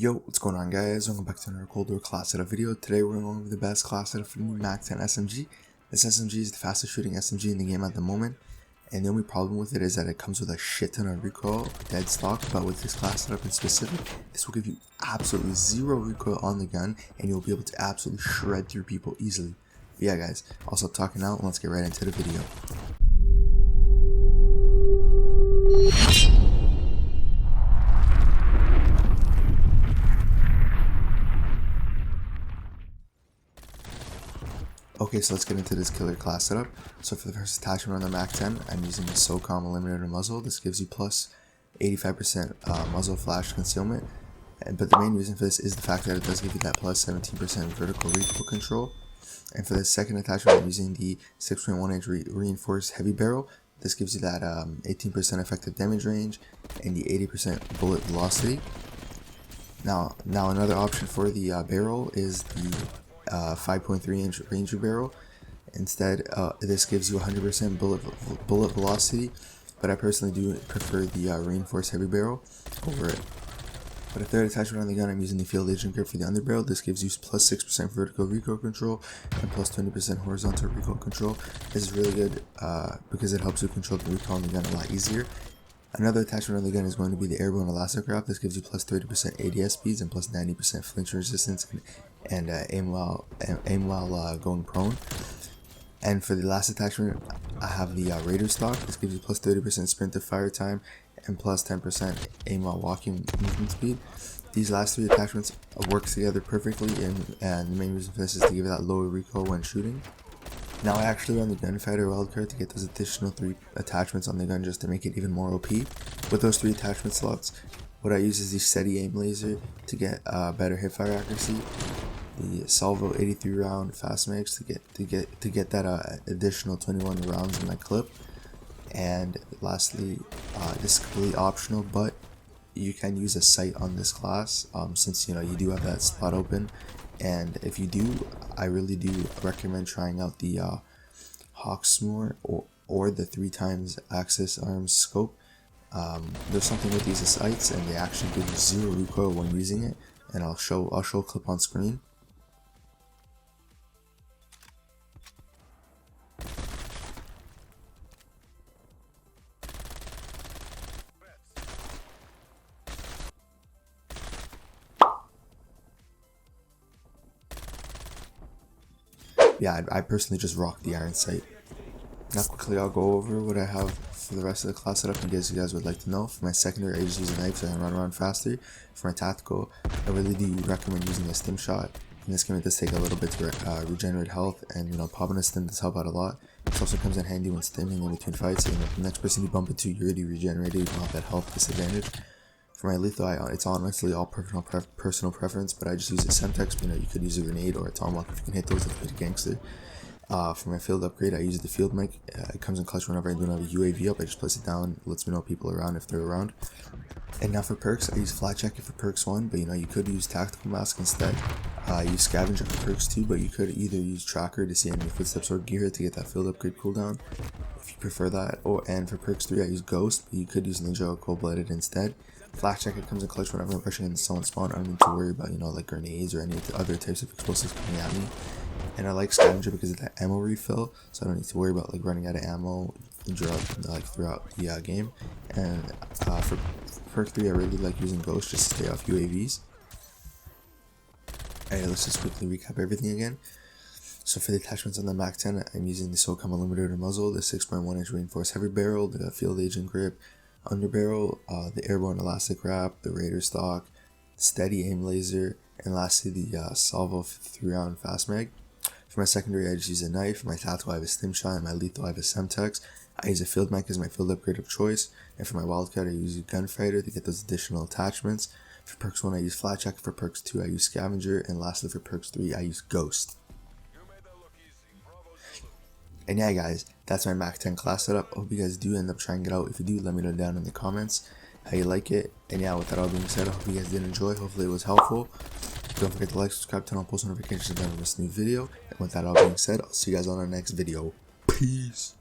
Yo, what's going on guys? Welcome back to another cold war class setup video. Today we're going over the best class setup for the new MAC-10 SMG. This SMG is the fastest shooting SMG in the game at the moment, and the only problem with it is that it comes with a shit ton of recoil, dead stock, but with this class setup in specific, this will give you absolutely zero recoil on the gun, and you'll be able to absolutely shred through people easily. But yeah guys, I'll stop talking now and let's get right into the video. Okay, so let's get into this killer class setup. So for the first attachment on the MAC-10, I'm using the SOCOM Eliminator muzzle. This gives you plus 85% muzzle flash concealment. But the main reason for this is the fact that it does give you that plus 17% vertical recoil control. And for the second attachment, I'm using the 6.1 inch reinforced heavy barrel. This gives you that 18% effective damage range and the 80% bullet velocity. Now another option for the barrel is the 5.3 inch Ranger barrel. Instead, this gives you 100% bullet velocity, but I personally do prefer the reinforced heavy barrel over it. For the third attachment on the gun, I'm using the field agent grip for the underbarrel. This gives you plus 6% vertical recoil control and plus 20% horizontal recoil control. This is really good because it helps you control the recoil on the gun a lot easier. Another attachment on the gun is going to be the airborne elastic wrap. This gives you plus 30% ADS speeds and plus 90% flinch resistance and aim while going prone. And for the last attachment, I have the Raider stock. This gives you plus 30% sprint to fire time and plus 10% aim while walking movement speed. These last three attachments work together perfectly, and the main reason for this is to give it that lower recoil when shooting. Now I actually run the gunfighter wildcard to get those additional 3 attachments on the gun just to make it even more OP. With those 3 attachment slots, what I use is the steady aim laser to get better hipfire accuracy, the salvo 83 round fast mags to get that additional 21 rounds in my clip, and lastly, this is completely optional, but you can use a sight on this class since you do have that slot open. And if you do, I really do recommend trying out the Hawksmoor or the 3x Axis Arms scope. There's something with these sights, and they actually give you zero recoil when using it. And I'll show a clip on screen. Yeah, I personally just rock the iron sight. Now quickly I'll go over what I have for the rest of the class setup in case you guys would like to know. For my secondary, I just use a knife so I can run around faster. For my tactical, I really do recommend using a stim shot. In this game it does take a little bit to regenerate health, and popping a stim does help out a lot. It also comes in handy when stimming in between fights, and the next person you bump into, you're already regenerated, you don't have that health disadvantage. For my lethal, it's honestly all personal preference, but I just use a Semtex. You could use a grenade or a tomahawk if you can hit those. It's pretty gangster. For my field upgrade, I use the field mic. It comes in clutch whenever I do have a UAV up. I just place it down, lets me know people are around if they're around. And now for perks, I use flat jacket for perks 1, but you could use tactical mask instead. I use scavenger for perks 2, but you could either use tracker to see enemy footsteps or gear to get that field upgrade cooldown if you prefer that. And for perks 3, I use ghost, but you could use ninja or cold-blooded instead. Flash jacket comes in clutch whenever I'm rushing into someone's spawn. I don't need to worry about like grenades or any of the other types of explosives coming at me. And I like scavenger because of that ammo refill, so I don't need to worry about running out of ammo throughout the game. And for perk 3, I really like using ghost just to stay off UAVs. Alright, let's just quickly recap everything again. So for the attachments on the MAC-10, I'm using the SOCOM Eliminator muzzle, the 6.1 inch reinforced heavy barrel, the field agent grip, underbarrel, the airborne elastic wrap, the Raider stock, steady aim laser, and lastly the salvo 3 round fast mag. For my secondary, I just use a knife. For my tactical, I have a stim shot, and my lethal, I have a Semtex. I use a field mic as my field upgrade of choice, and for my wildcard, I use a gunfighter to get those additional attachments. For perks 1, I use flat jacket. For perks 2, I use scavenger, and lastly for perks 3, I use ghost. And yeah guys, that's my MAC-10 class setup. I hope you guys do end up trying it out. If you do, let me know down in the comments how you like it. And yeah, with that all being said, I hope you guys did enjoy. Hopefully it was helpful. Don't forget to like, subscribe, turn on post notifications if you never miss a new video. And with that all being said, I'll see you guys on our next video. Peace.